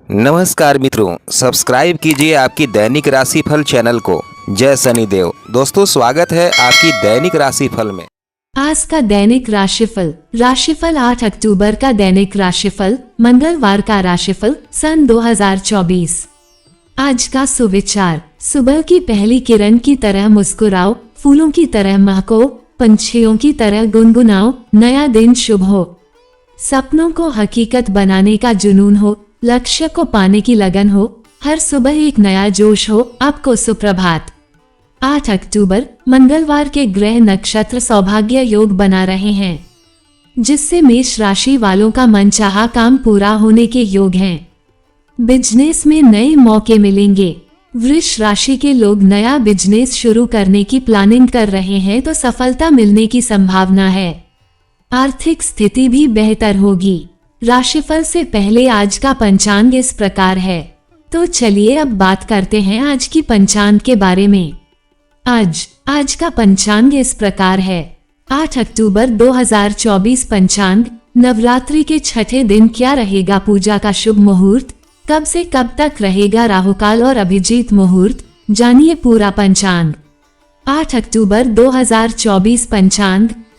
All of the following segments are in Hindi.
नमस्कार मित्रों, सब्सक्राइब कीजिए आपकी दैनिक राशिफल चैनल को। जय शनिदेव। दोस्तों, स्वागत है आपकी दैनिक राशिफल में। आज का दैनिक राशिफल 8 अक्टूबर का दैनिक राशिफल, मंगलवार का राशिफल सन 2024। आज का सुविचार, सुबह की पहली किरण की तरह मुस्कुराओ, फूलों की तरह महको, पंछियों की तरह गुनगुनाओ, नया दिन शुभ हो। सपनों को हकीकत बनाने का जुनून हो, लक्ष्य को पाने की लगन हो, हर सुबह एक नया जोश हो। आपको सुप्रभात। 8 अक्टूबर मंगलवार के ग्रह नक्षत्र सौभाग्य योग बना रहे हैं, जिससे मेष राशि वालों का मनचाहा काम पूरा होने के योग हैं। बिजनेस में नए मौके मिलेंगे। वृष राशि के लोग नया बिजनेस शुरू करने की प्लानिंग कर रहे हैं तो सफलता मिलने की संभावना है। आर्थिक स्थिति भी बेहतर होगी। राशिफल से पहले आज का पंचांग इस प्रकार है, तो चलिए अब बात करते हैं आज की पंचांग के बारे में। आज का पंचांग इस प्रकार है। 8 अक्टूबर 2024 पंचांग। नवरात्रि के छठे दिन क्या रहेगा पूजा का शुभ मुहूर्त, कब से कब तक रहेगा राहुकाल और अभिजीत मुहूर्त, जानिए पूरा पंचांग। 8 अक्टूबर 2024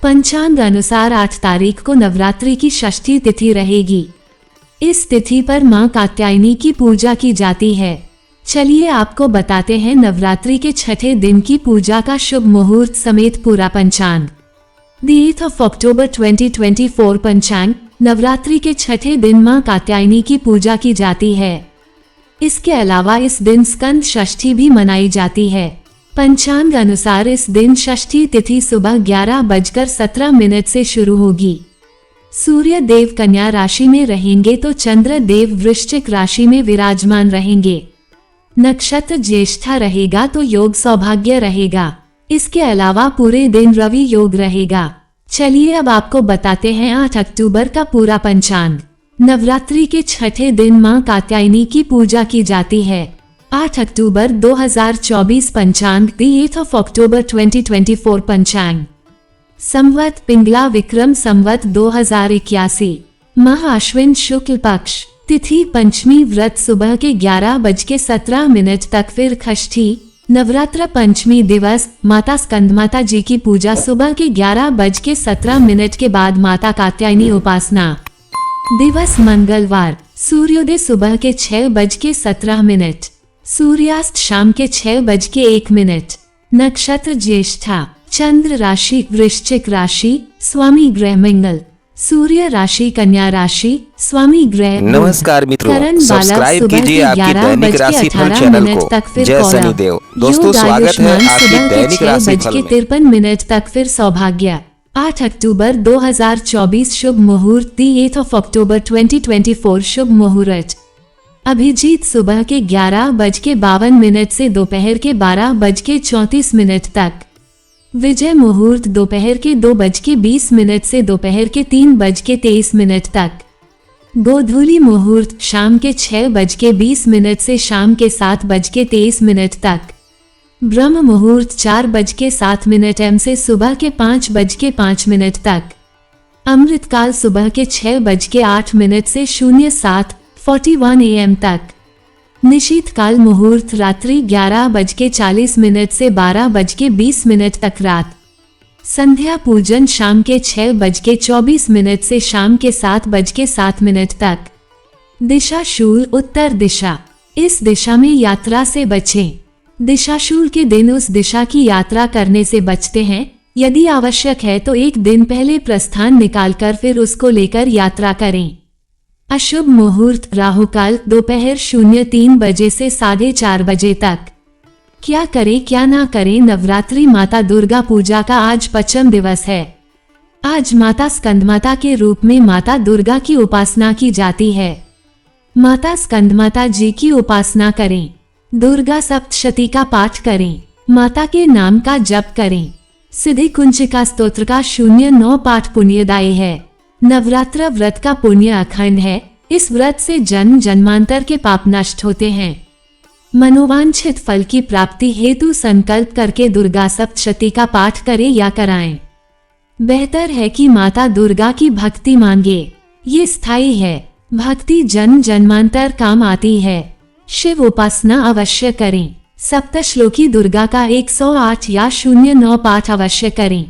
पंचांग अनुसार 8 तारीख को नवरात्रि की षष्ठी तिथि रहेगी। इस तिथि पर मां कात्यायनी की पूजा की जाती है। चलिए आपको बताते हैं नवरात्रि के छठे दिन की पूजा का शुभ मुहूर्त समेत पूरा पंचांग। 8 अक्टूबर 2024 पंचांग। नवरात्रि के छठे दिन मां कात्यायनी की पूजा की जाती है। इसके अलावा इस दिन स्कंद षष्ठी भी मनाई जाती है। पंचांग अनुसार इस दिन षष्ठी तिथि सुबह 11:17 से शुरू होगी। सूर्य देव कन्या राशि में रहेंगे तो चंद्र देव वृश्चिक राशि में विराजमान रहेंगे। नक्षत्र ज्येष्ठा रहेगा तो योग सौभाग्य रहेगा। इसके अलावा पूरे दिन रवि योग रहेगा। चलिए अब आपको बताते हैं 8 अक्टूबर का पूरा पंचांग। नवरात्रि के छठे दिन मां कात्यायनी की पूजा की जाती है। 8 अक्टूबर 2024 पंचांग। 8 अक्टूबर 2024 पंचांग। संवत पिंगला विक्रम संवत 2081। माह अश्विन शुक्ल पक्ष। तिथि पंचमी। व्रत सुबह के 11:17 तक, फिर षष्ठी। नवरात्र पंचमी दिवस माता स्कंदमाता जी की पूजा सुबह के 11:17 के बाद माता कात्यायनी उपासना दिवस मंगलवार। सूर्योदय सुबह के 6:17। सूर्यास्त शाम के 6:01। नक्षत्र ज्येष्ठा। चंद्र राशि वृश्चिक राशि, स्वामी ग्रह मंगल। सूर्य राशि कन्या राशि, स्वामी ग्रह। नमस्कार मित्रों, सब्सक्राइब कीजिए आपकी दैनिक राशिफल चैनल को। जय शनिदेव। दोस्तों, स्वागत है आपकी दैनिक राशिफल में। 6:53 तक, फिर सौभाग्य। 8 अक्टूबर 2024 शुभ मुहूर्त। 8 अक्टूबर 2024 शुभ मुहूर्त। अभिजीत सुबह के 11:52 से दोपहर के 12:34 तक। विजय मुहूर्त दोपहर के 2:20 से दोपहर के 3:23 तक। गोधूली मुहूर्त शाम के 6:20 से शाम के 7:23 तक। ब्रह्म मुहूर्त 4:07 एम से सुबह के 5:05 तक। अमृतकाल सुबह के 6:08 से 07:41 AM तक। निशीत काल मुहूर्त रात्रि 11:40 से 12:20 तक रात। संध्या पूजन शाम के 6:24 से शाम के 7:07 तक। दिशा शूल उत्तर दिशा। इस दिशा में यात्रा से बचें। दिशाशूल के दिन उस दिशा की यात्रा करने से बचते हैं। यदि आवश्यक है तो एक दिन पहले प्रस्थान निकालकर फिर उसको लेकर यात्रा करें। अशुभ मुहूर्त राहुकाल दोपहर 03 से 4:30 तक। क्या करें क्या ना करें। नवरात्रि माता दुर्गा पूजा का आज पंचम दिवस है। आज माता स्कंदमाता के रूप में माता दुर्गा की उपासना की जाती है। माता स्कंदमाता जी की उपासना करें। दुर्गा सप्तशती का पाठ करें। माता के नाम का जप करें। सिद्धि कुंजिका स्तोत्र का 09 पाठ पुण्यदायी है। नवरात्र व्रत का पुण्य अखंड है। इस व्रत से जन्म जन्मांतर के पाप नष्ट होते हैं। मनोवांछित फल की प्राप्ति हेतु संकल्प करके दुर्गा सप्तशती का पाठ करें या कराएं। बेहतर है कि माता दुर्गा की भक्ति मांगे। ये स्थायी है। भक्ति जन्म जन्मांतर काम आती है। शिव उपासना अवश्य करें। सप्तश्लोकी दुर्गा का 108 या 09 पाठ अवश्य करें।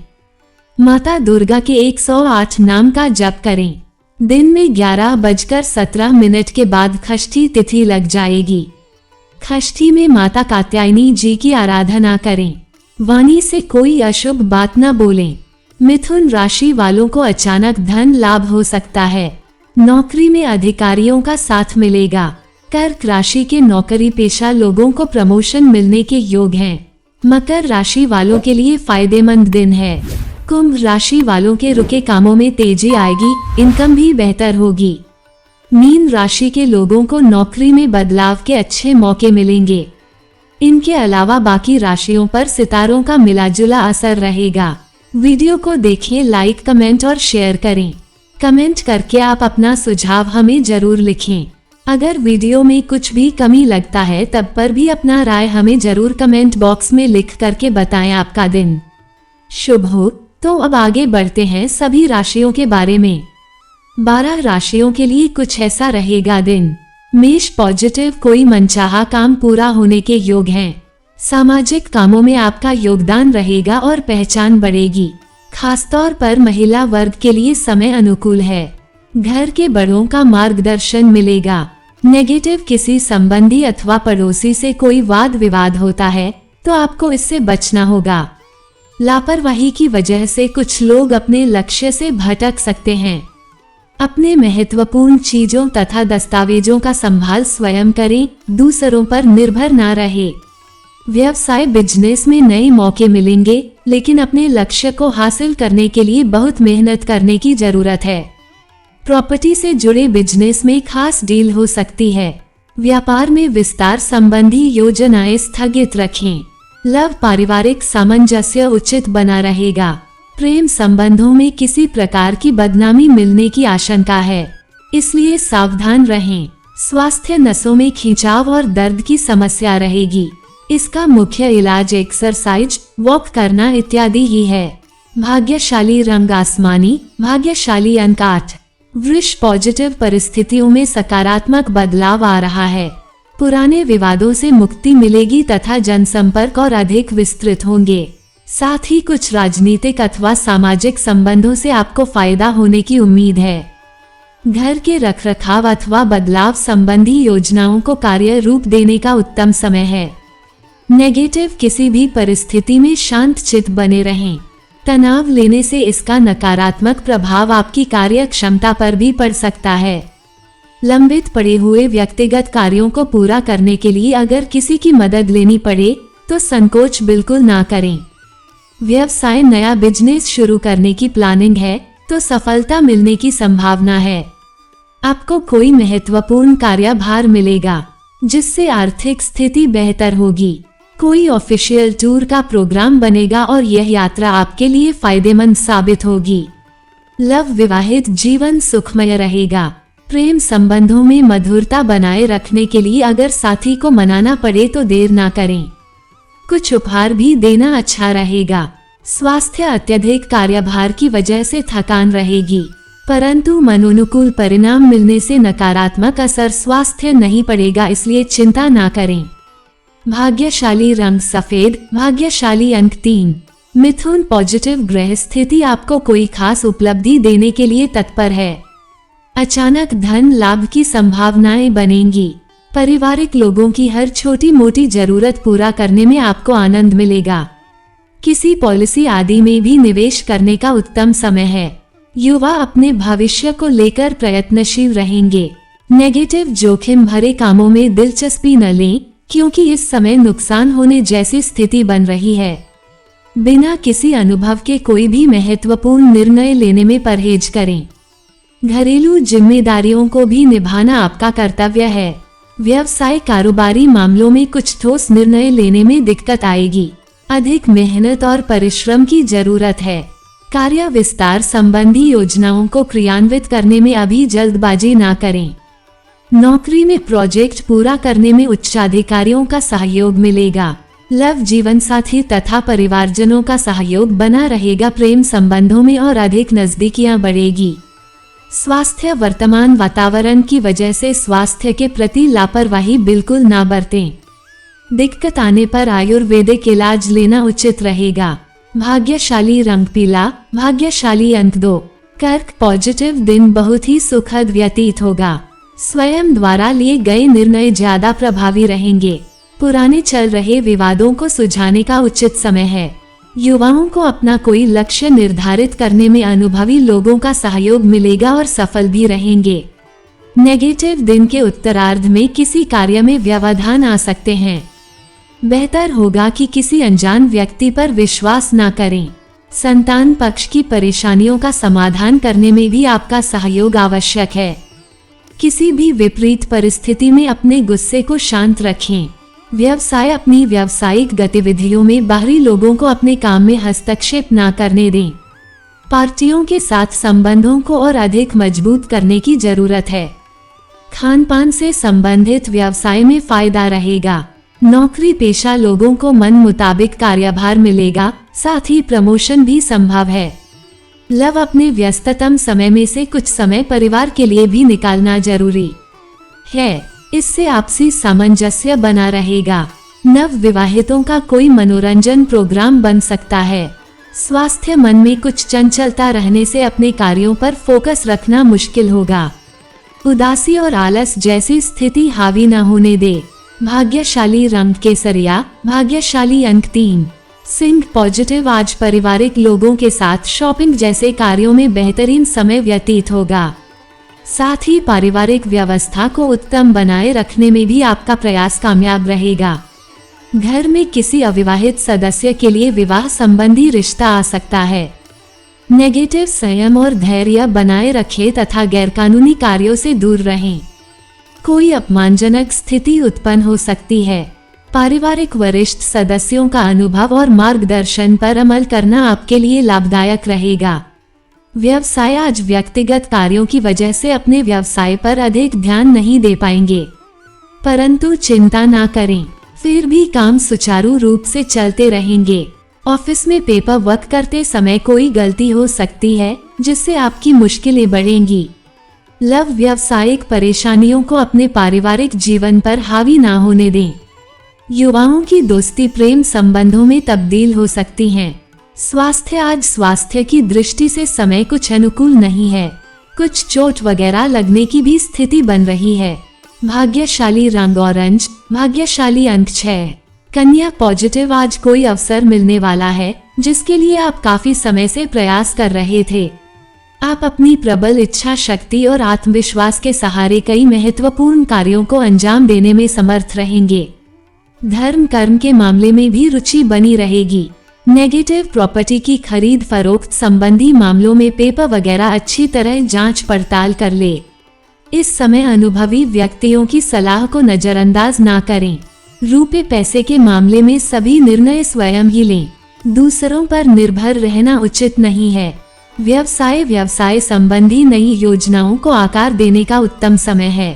माता दुर्गा के 108 नाम का जप करें। दिन में 11:17 के बाद षष्ठी तिथि लग जाएगी। षष्ठी में माता कात्यायनी जी की आराधना करें। वाणी से कोई अशुभ बात न बोलें। मिथुन राशि वालों को अचानक धन लाभ हो सकता है। नौकरी में अधिकारियों का साथ मिलेगा। कर्क राशि के नौकरी पेशा लोगों को प्रमोशन मिलने के योग हैं। मकर राशि वालों के लिए फायदेमंद दिन है। कुंभ राशि वालों के रुके कामों में तेजी आएगी, इनकम भी बेहतर होगी। मीन राशि के लोगों को नौकरी में बदलाव के अच्छे मौके मिलेंगे। इनके अलावा बाकी राशियों पर सितारों का मिलाजुला असर रहेगा। वीडियो को देखें, लाइक, कमेंट और शेयर करें। कमेंट करके आप अपना सुझाव हमें जरूर लिखें। अगर वीडियो में कुछ भी कमी लगता है तब पर भी अपना राय हमें जरूर कमेंट बॉक्स में लिख करके बताएं। आपका दिन शुभ हो। तो अब आगे बढ़ते हैं सभी राशियों के बारे में। 12 राशियों के लिए कुछ ऐसा रहेगा दिन। मेष पॉजिटिव, कोई मनचाहा काम पूरा होने के योग हैं। सामाजिक कामों में आपका योगदान रहेगा और पहचान बढ़ेगी। खासतौर पर महिला वर्ग के लिए समय अनुकूल है। घर के बड़ों का मार्गदर्शन मिलेगा। नेगेटिव, किसी संबंधी अथवा पड़ोसी से कोई वाद विवाद होता है तो आपको इससे बचना होगा। लापरवाही की वजह से कुछ लोग अपने लक्ष्य से भटक सकते हैं। अपने महत्वपूर्ण चीजों तथा दस्तावेजों का संभाल स्वयं करें, दूसरों पर निर्भर ना रहे। व्यवसाय बिजनेस में नए मौके मिलेंगे, लेकिन अपने लक्ष्य को हासिल करने के लिए बहुत मेहनत करने की जरूरत है। प्रॉपर्टी से जुड़े बिजनेस में खास डील हो सकती है। व्यापार में विस्तार संबंधी योजनाएं स्थगित रखें। लव, पारिवारिक सामंजस्य उचित बना रहेगा। प्रेम संबंधों में किसी प्रकार की बदनामी मिलने की आशंका है, इसलिए सावधान रहें। स्वास्थ्य, नसों में खिंचाव और दर्द की समस्या रहेगी। इसका मुख्य इलाज एक्सरसाइज, वॉक करना इत्यादि ही है। भाग्यशाली रंग आसमानी, भाग्यशाली अंक 8। वृष पॉजिटिव, परिस्थितियों में सकारात्मक बदलाव आ रहा है। पुराने विवादों से मुक्ति मिलेगी तथा जनसंपर्क और अधिक विस्तृत होंगे। साथ ही कुछ राजनीतिक अथवा सामाजिक संबंधों से आपको फायदा होने की उम्मीद है। घर के रखरखाव अथवा बदलाव संबंधी योजनाओं को कार्य रूप देने का उत्तम समय है। नेगेटिव, किसी भी परिस्थिति में शांत चित्त बने रहें। तनाव लेने से इसका नकारात्मक प्रभाव आपकी कार्य क्षमता पर भी पड़ सकता है। लंबित पड़े हुए व्यक्तिगत कार्यों को पूरा करने के लिए अगर किसी की मदद लेनी पड़े तो संकोच बिल्कुल ना करें। व्यवसाय, नया बिजनेस शुरू करने की प्लानिंग है तो सफलता मिलने की संभावना है। आपको कोई महत्वपूर्ण कार्यभार मिलेगा जिससे आर्थिक स्थिति बेहतर होगी। कोई ऑफिशियल टूर का प्रोग्राम बनेगा और यह यात्रा आपके लिए फायदेमंद साबित होगी। लव, विवाहित जीवन सुखमय रहेगा। प्रेम संबंधों में मधुरता बनाए रखने के लिए अगर साथी को मनाना पड़े तो देर ना करें। कुछ उपहार भी देना अच्छा रहेगा। स्वास्थ्य, अत्यधिक कार्यभार की वजह से थकान रहेगी, परंतु मनोनुकूल परिणाम मिलने से नकारात्मक असर स्वास्थ्य नहीं पड़ेगा, इसलिए चिंता ना करें। भाग्यशाली रंग सफेद, भाग्यशाली अंक 3। मिथुन पॉजिटिव, ग्रह स्थिति आपको कोई खास उपलब्धि देने के लिए तत्पर है। अचानक धन लाभ की संभावनाएं बनेंगी। पारिवारिक लोगों की हर छोटी मोटी जरूरत पूरा करने में आपको आनंद मिलेगा। किसी पॉलिसी आदि में भी निवेश करने का उत्तम समय है। युवा अपने भविष्य को लेकर प्रयत्नशील रहेंगे। नेगेटिव, जोखिम भरे कामों में दिलचस्पी न लें, क्योंकि इस समय नुकसान होने जैसी स्थिति बन रही है। बिना किसी अनुभव के कोई भी महत्वपूर्ण निर्णय लेने में परहेज करें। घरेलू जिम्मेदारियों को भी निभाना आपका कर्तव्य है। व्यवसाय, कारोबारी मामलों में कुछ ठोस निर्णय लेने में दिक्कत आएगी। अधिक मेहनत और परिश्रम की जरूरत है। कार्य विस्तार संबंधी योजनाओं को क्रियान्वित करने में अभी जल्दबाजी ना करें। नौकरी में प्रोजेक्ट पूरा करने में उच्चाधिकारियों का सहयोग मिलेगा। लव, जीवन साथी तथा परिवारजनों का सहयोग बना रहेगा। प्रेम संबंधों में और अधिक नजदीकियां बढ़ेगी। स्वास्थ्य वर्तमान वातावरण की वजह से स्वास्थ्य के प्रति लापरवाही बिल्कुल ना बरतें। दिक्कत आने पर आयुर्वेदिक इलाज लेना उचित रहेगा। भाग्यशाली रंग पीला, भाग्यशाली अंक 2। कर्क पॉजिटिव दिन बहुत ही सुखद व्यतीत होगा। स्वयं द्वारा लिए गए निर्णय ज्यादा प्रभावी रहेंगे। पुराने चल रहे विवादों को सुलझाने का उचित समय है। युवाओं को अपना कोई लक्ष्य निर्धारित करने में अनुभवी लोगों का सहयोग मिलेगा और सफल भी रहेंगे। नेगेटिव दिन के उत्तरार्ध में किसी कार्य में व्यवधान आ सकते हैं। बेहतर होगा कि किसी अनजान व्यक्ति पर विश्वास न करें। संतान पक्ष की परेशानियों का समाधान करने में भी आपका सहयोग आवश्यक है। किसी भी विपरीत परिस्थिति में अपने गुस्से को शांत रखें। व्यवसाय अपनी व्यावसायिक गतिविधियों में बाहरी लोगों को अपने काम में हस्तक्षेप न करने दें। पार्टियों के साथ संबंधों को और अधिक मजबूत करने की जरूरत है। खान पान से संबंधित व्यवसाय में फायदा रहेगा। नौकरी पेशा लोगों को मन मुताबिक कार्यभार मिलेगा, साथ ही प्रमोशन भी संभव है। लव अपने व्यस्ततम समय में से कुछ समय परिवार के लिए भी निकालना जरूरी है। इससे आपसी सामंजस्य बना रहेगा। नव विवाहितों का कोई मनोरंजन प्रोग्राम बन सकता है। स्वास्थ्य मन में कुछ चंचलता रहने से अपने कार्यों पर फोकस रखना मुश्किल होगा। उदासी और आलस जैसी स्थिति हावी न होने दे। भाग्यशाली रंग केसरिया, भाग्यशाली अंक 3। सिंह पॉजिटिव आज पारिवारिक लोगों के साथ शॉपिंग जैसे कार्यों में बेहतरीन समय व्यतीत होगा। साथ ही पारिवारिक व्यवस्था को उत्तम बनाए रखने में भी आपका प्रयास कामयाब रहेगा। घर में किसी अविवाहित सदस्य के लिए विवाह संबंधी रिश्ता आ सकता है। नेगेटिव संयम और धैर्य बनाए रखें तथा गैरकानूनी कार्यों से दूर रहें। कोई अपमानजनक स्थिति उत्पन्न हो सकती है। पारिवारिक वरिष्ठ सदस्यों का अनुभव और मार्गदर्शन पर अमल करना आपके लिए लाभदायक रहेगा। व्यवसाय आज व्यक्तिगत कार्यों की वजह से अपने व्यवसाय पर अधिक ध्यान नहीं दे पाएंगे, परंतु चिंता ना करें, फिर भी काम सुचारू रूप से चलते रहेंगे। ऑफिस में पेपर वर्क करते समय कोई गलती हो सकती है जिससे आपकी मुश्किलें बढ़ेंगी। लव व्यावसायिक परेशानियों को अपने पारिवारिक जीवन पर हावी ना होने दें। युवाओं की दोस्ती प्रेम संबंधों में तब्दील हो सकती हैं। स्वास्थ्य आज स्वास्थ्य की दृष्टि से समय कुछ अनुकूल नहीं है। कुछ चोट वगैरह लगने की भी स्थिति बन रही है। भाग्यशाली रंग ऑरेंज, भाग्यशाली अंक 6। कन्या पॉजिटिव आज कोई अवसर मिलने वाला है जिसके लिए आप काफी समय से प्रयास कर रहे थे। आप अपनी प्रबल इच्छा शक्ति और आत्मविश्वास के सहारे कई महत्वपूर्ण कार्यों को अंजाम देने में समर्थ रहेंगे। धर्म कर्म के मामले में भी रुचि बनी रहेगी। नेगेटिव प्रॉपर्टी की खरीद फरोख्त संबंधी मामलों में पेपर वगैरह अच्छी तरह जांच पड़ताल कर ले। इस समय अनुभवी व्यक्तियों की सलाह को नजरअंदाज ना करें। रुपए पैसे के मामले में सभी निर्णय स्वयं ही लें। दूसरों पर निर्भर रहना उचित नहीं है। व्यवसाय संबंधी नई योजनाओं को आकार देने का उत्तम समय है।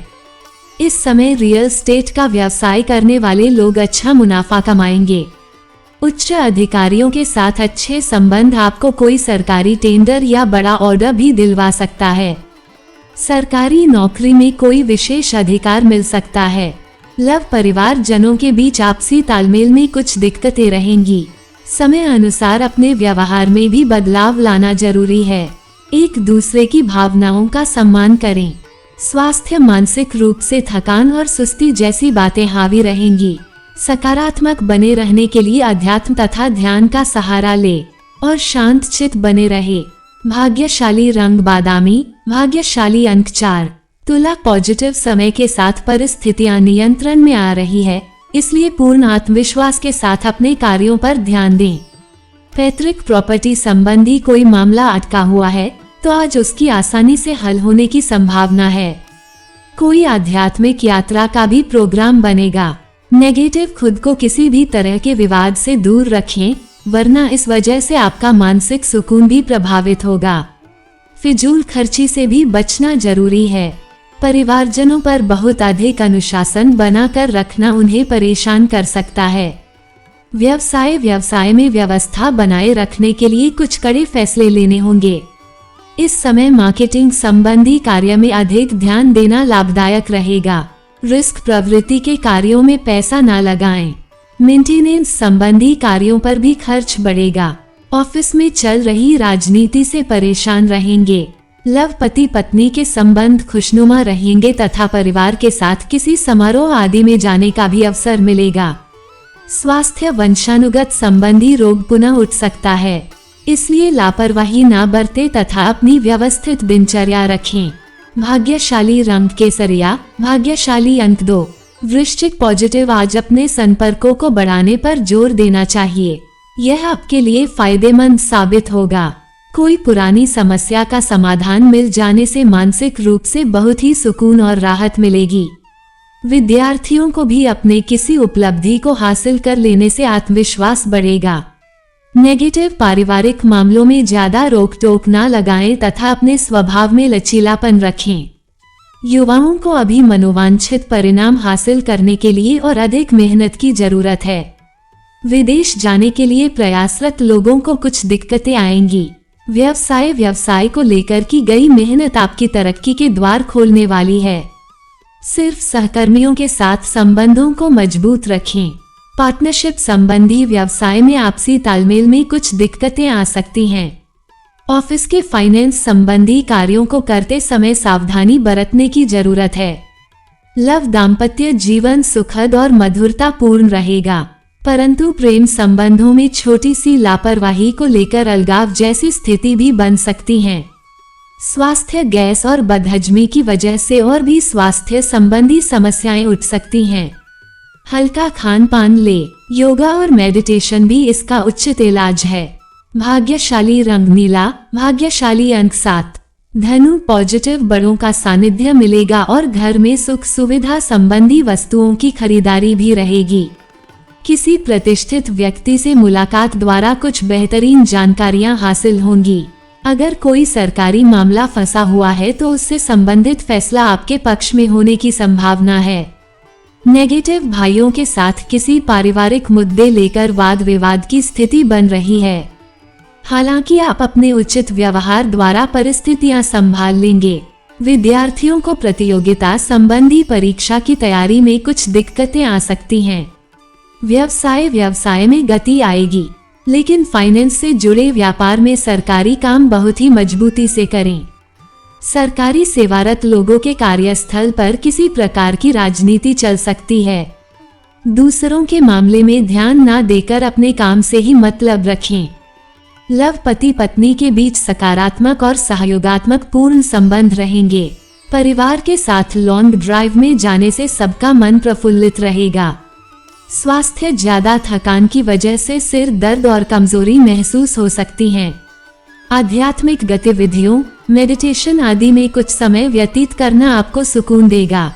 इस समय रियल एस्टेट का व्यवसाय करने वाले लोग अच्छा मुनाफा कमाएंगे। उच्च अधिकारियों के साथ अच्छे संबंध आपको कोई सरकारी टेंडर या बड़ा ऑर्डर भी दिलवा सकता है। सरकारी नौकरी में कोई विशेष अधिकार मिल सकता है। लव परिवार जनों के बीच आपसी तालमेल में कुछ दिक्कतें रहेंगी। समय अनुसार अपने व्यवहार में भी बदलाव लाना जरूरी है। एक दूसरे की भावनाओं का सम्मान करें। स्वास्थ्य मानसिक रूप से थकान और सुस्ती जैसी बातें हावी रहेंगी। सकारात्मक बने रहने के लिए अध्यात्म तथा ध्यान का सहारा ले और शांत चित बने रहे। भाग्यशाली रंग बादामी, भाग्यशाली अंक 4। तुला पॉजिटिव समय के साथ परिस्थितियां नियंत्रण में आ रही है, इसलिए पूर्ण आत्मविश्वास के साथ अपने कार्यों पर ध्यान दें। पैतृक प्रॉपर्टी संबंधी कोई मामला अटका हुआ है तो आज उसकी आसानी से हल होने की संभावना है। कोई आध्यात्मिक यात्रा का भी प्रोग्राम बनेगा। नेगेटिव खुद को किसी भी तरह के विवाद से दूर रखें, वरना इस वजह से आपका मानसिक सुकून भी प्रभावित होगा। फिजूल खर्ची से भी बचना जरूरी है। परिवारजनों पर बहुत अधिक अनुशासन बनाकर रखना उन्हें परेशान कर सकता है। व्यवसाय में व्यवस्था बनाए रखने के लिए कुछ कड़े फैसले लेने होंगे। इस समय मार्केटिंग संबंधी कार्य में अधिक ध्यान देना लाभदायक रहेगा। रिस्क प्रवृत्ति के कार्यों में पैसा न लगाएं। मेंटेनेंस संबंधी कार्यों पर भी खर्च बढ़ेगा। ऑफिस में चल रही राजनीति से परेशान रहेंगे। लव पति पत्नी के संबंध खुशनुमा रहेंगे तथा परिवार के साथ किसी समारोह आदि में जाने का भी अवसर मिलेगा। स्वास्थ्य वंशानुगत संबंधी रोग पुनः उठ सकता है, इसलिए लापरवाही न बरतें तथा अपनी व्यवस्थित दिनचर्या रखें। भाग्यशाली रंग केसरिया, भाग्यशाली अंक 2। वृश्चिक पॉजिटिव, आज अपने संपर्कों को बढ़ाने पर जोर देना चाहिए। यह आपके लिए फायदेमंद साबित होगा। कोई पुरानी समस्या का समाधान मिल जाने से मानसिक रूप से बहुत ही सुकून और राहत मिलेगी। विद्यार्थियों को भी अपने किसी उपलब्धि को हासिल कर लेने से आत्मविश्वास बढ़ेगा। नेगेटिव, पारिवारिक मामलों में ज्यादा रोक टोक न लगाएं तथा अपने स्वभाव में लचीलापन रखें। युवाओं को अभी मनोवांछित परिणाम हासिल करने के लिए और अधिक मेहनत की जरूरत है। विदेश जाने के लिए प्रयासरत लोगों को कुछ दिक्कतें आएंगी। व्यवसाय को लेकर की गई मेहनत आपकी तरक्की के द्वार खोलने वाली है। सिर्फ सहकर्मियों के साथ संबंधों को मजबूत रखें। पार्टनरशिप संबंधी व्यवसाय में आपसी तालमेल में कुछ दिक्कतें आ सकती हैं। ऑफिस के फाइनेंस संबंधी कार्यों को करते समय सावधानी बरतने की जरूरत है। लव दाम्पत्य जीवन सुखद और मधुरतापूर्ण रहेगा, परंतु प्रेम संबंधों में छोटी सी लापरवाही को लेकर अलगाव जैसी स्थिति भी बन सकती है। स्वास्थ्य, गैस और बदहजमी की वजह से और भी स्वास्थ्य संबंधी समस्याएं उठ सकती हैं। हल्का खान पान ले। योगा और मेडिटेशन भी इसका उचित इलाज है। भाग्यशाली रंग नीला, भाग्यशाली अंक 7। धनु पॉजिटिव, बड़ों का सानिध्य मिलेगा और घर में सुख सुविधा संबंधी वस्तुओं की खरीदारी भी रहेगी। किसी प्रतिष्ठित व्यक्ति से मुलाकात द्वारा कुछ बेहतरीन जानकारियां हासिल होंगी। अगर कोई सरकारी मामला फंसा हुआ है तो उससे संबंधित फैसला आपके पक्ष में होने की संभावना है। नेगेटिव, भाइयों के साथ किसी पारिवारिक मुद्दे लेकर वाद विवाद की स्थिति बन रही है। हालांकि आप अपने उचित व्यवहार द्वारा परिस्थितियां संभाल लेंगे। विद्यार्थियों को प्रतियोगिता संबंधी परीक्षा की तैयारी में कुछ दिक्कतें आ सकती हैं। व्यवसाय में गति आएगी, लेकिन फाइनेंस से जुड़े व्यापार में सरकारी काम बहुत ही मजबूती से करें। सरकारी सेवारत लोगों के कार्यस्थल पर किसी प्रकार की राजनीति चल सकती है। दूसरों के मामले में ध्यान न देकर अपने काम से ही मतलब रखें। लव पति पत्नी के बीच सकारात्मक और सहयोगात्मक पूर्ण संबंध रहेंगे। परिवार के साथ लॉन्ग ड्राइव में जाने से सबका मन प्रफुल्लित रहेगा। स्वास्थ्य, ज्यादा थकान की वजह से सिर दर्द और कमजोरी महसूस हो सकती है। आध्यात्मिक गतिविधियों, मेडिटेशन आदि में कुछ समय व्यतीत करना आपको सुकून देगा।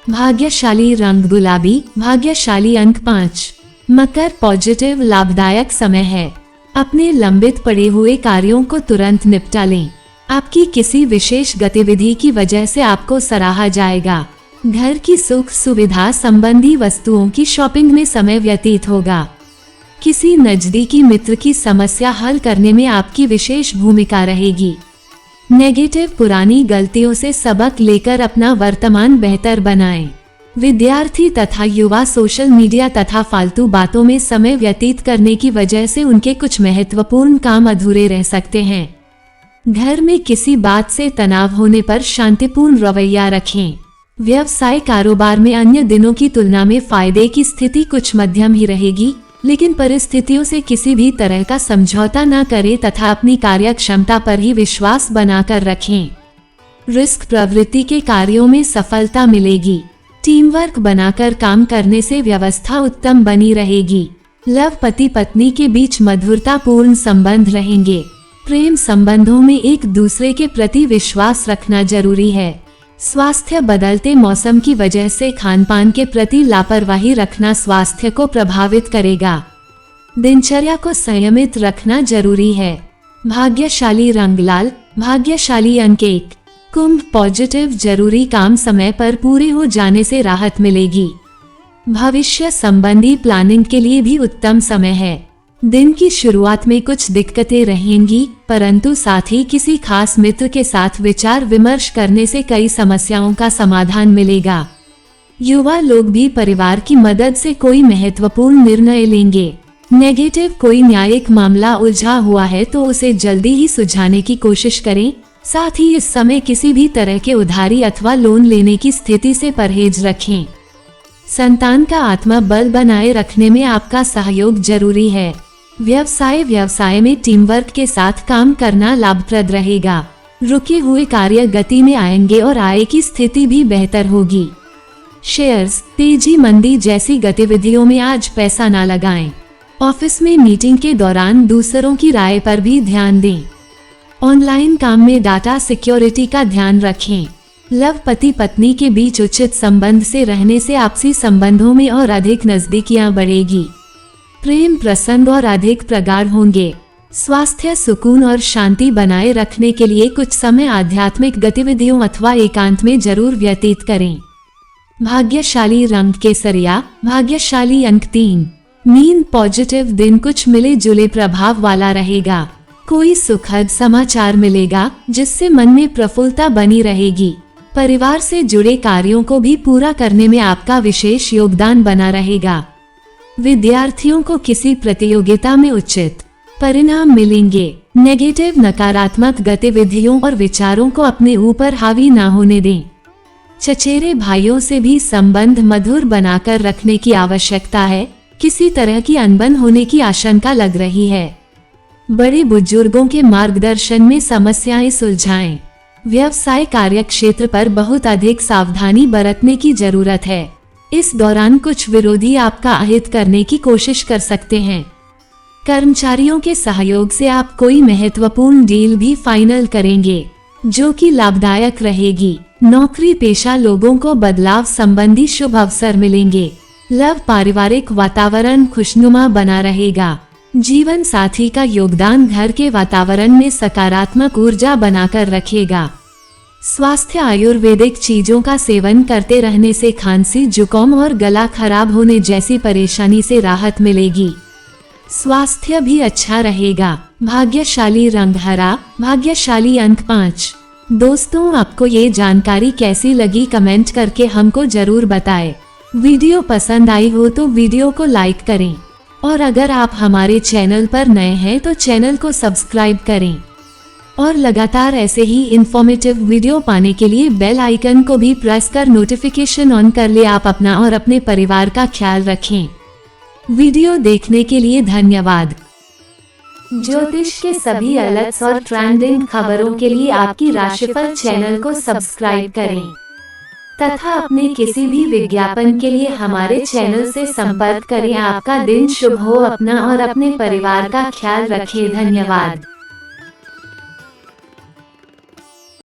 भाग्यशाली रंग गुलाबी, भाग्यशाली अंक 5। मकर पॉजिटिव, लाभदायक समय है। अपने लंबित पड़े हुए कार्यों को तुरंत निपटा लें। आपकी किसी विशेष गतिविधि की वजह से आपको सराहा जाएगा। घर की सुख सुविधा संबंधी वस्तुओं की शॉपिंग में समय व्यतीत होगा। किसी नजदीकी मित्र की समस्या हल करने में आपकी विशेष भूमिका रहेगी। नेगेटिव, पुरानी गलतियों से सबक लेकर अपना वर्तमान बेहतर बनाएं। विद्यार्थी तथा युवा सोशल मीडिया तथा फालतू बातों में समय व्यतीत करने की वजह से उनके कुछ महत्वपूर्ण काम अधूरे रह सकते हैं। घर में किसी बात से तनाव होने पर शांतिपूर्ण रवैया रखें। व्यवसाय कारोबार में अन्य दिनों की तुलना में फायदे की स्थिति कुछ मध्यम ही रहेगी, लेकिन परिस्थितियों से किसी भी तरह का समझौता न करें तथा अपनी कार्य क्षमता पर ही विश्वास बनाकर रखें। रिस्क प्रवृत्ति के कार्यों में सफलता मिलेगी। टीम वर्क बनाकर काम करने से व्यवस्था उत्तम बनी रहेगी। लव पति पत्नी के बीच मधुरतापूर्ण संबंध रहेंगे। प्रेम संबंधों में एक दूसरे के प्रति विश्वास रखना जरूरी है। स्वास्थ्य, बदलते मौसम की वजह से खानपान के प्रति लापरवाही रखना स्वास्थ्य को प्रभावित करेगा। दिनचर्या को संयमित रखना जरूरी है। भाग्यशाली रंग लाल, भाग्यशाली अंक 1। कुंभ पॉजिटिव, जरूरी काम समय पर पूरे हो जाने से राहत मिलेगी। भविष्य संबंधी प्लानिंग के लिए भी उत्तम समय है। दिन की शुरुआत में कुछ दिक्कतें रहेंगी, परंतु साथ ही किसी खास मित्र के साथ विचार विमर्श करने से कई समस्याओं का समाधान मिलेगा। युवा लोग भी परिवार की मदद से कोई महत्वपूर्ण निर्णय लेंगे। नेगेटिव कोई न्यायिक मामला उलझा हुआ है तो उसे जल्दी ही सुलझाने की कोशिश करें। साथ ही इस समय किसी भी तरह के उधारी अथवा लोन लेने की स्थिति से परहेज रखें। संतान का आत्मबल बनाए रखने में आपका सहयोग जरूरी है। व्यवसाय में टीम वर्क के साथ काम करना लाभप्रद रहेगा। रुके हुए कार्य गति में आएंगे और आय की स्थिति भी बेहतर होगी। शेयर्स, तेजी मंदी जैसी गतिविधियों में आज पैसा न लगाएं। ऑफिस में मीटिंग के दौरान दूसरों की राय पर भी ध्यान दें। ऑनलाइन काम में डाटा सिक्योरिटी का ध्यान रखें। लव पति पत्नी के बीच उचित संबंध से रहने से आपसी संबंधों में और अधिक नजदीकियां बढ़ेगी। प्रेम प्रसन्न और अधिक प्रगाढ़ होंगे। स्वास्थ्य सुकून और शांति बनाए रखने के लिए कुछ समय आध्यात्मिक गतिविधियों अथवा एकांत में जरूर व्यतीत करें। भाग्यशाली रंग केसरिया, भाग्यशाली अंक 3। नींद पॉजिटिव दिन कुछ मिले जुले प्रभाव वाला रहेगा। कोई सुखद समाचार मिलेगा जिससे मन में प्रफुल्लता बनी रहेगी। परिवार से जुड़े कार्यों को भी पूरा करने में आपका विशेष योगदान बना रहेगा। विद्यार्थियों को किसी प्रतियोगिता में उचित परिणाम मिलेंगे। नेगेटिव नकारात्मक गतिविधियों और विचारों को अपने ऊपर हावी ना होने दें। चचेरे भाइयों से भी संबंध मधुर बनाकर रखने की आवश्यकता है। किसी तरह की अनबन होने की आशंका लग रही है। बड़े बुजुर्गों के मार्गदर्शन में समस्याएं सुलझाएं। व्यवसाय कार्य क्षेत्र पर बहुत अधिक सावधानी बरतने की जरूरत है। इस दौरान कुछ विरोधी आपका अहित करने की कोशिश कर सकते हैं। कर्मचारियों के सहयोग से आप कोई महत्वपूर्ण डील भी फाइनल करेंगे जो कि लाभदायक रहेगी। नौकरी पेशा लोगों को बदलाव संबंधी शुभ अवसर मिलेंगे। लव पारिवारिक वातावरण खुशनुमा बना रहेगा। जीवन साथी का योगदान घर के वातावरण में सकारात्मक ऊर्जा बनाकर रखेगा। स्वास्थ्य आयुर्वेदिक चीजों का सेवन करते रहने से खांसी जुकाम और गला खराब होने जैसी परेशानी से राहत मिलेगी। स्वास्थ्य भी अच्छा रहेगा। भाग्यशाली रंग हरा, भाग्यशाली अंक 5। दोस्तों, आपको ये जानकारी कैसी लगी कमेंट करके हमको जरूर बताएं। वीडियो पसंद आई हो तो वीडियो को लाइक करें और अगर आप हमारे चैनल पर नए हैं तो चैनल को सब्सक्राइब करें और लगातार ऐसे ही इंफॉर्मेटिव वीडियो पाने के लिए बेल आइकन को भी प्रेस कर नोटिफिकेशन ऑन कर ले। आप अपना और अपने परिवार का ख्याल रखें। वीडियो देखने के लिए धन्यवाद। ज्योतिष के सभी अलर्ट्स और ट्रेंडिंग खबरों के लिए आपकी राशिफल चैनल को सब्सक्राइब करें तथा अपने किसी भी विज्ञापन के लिए हमारे चैनल से संपर्क करें। आपका दिन शुभ हो। अपना और अपने परिवार का ख्याल रखें। धन्यवाद।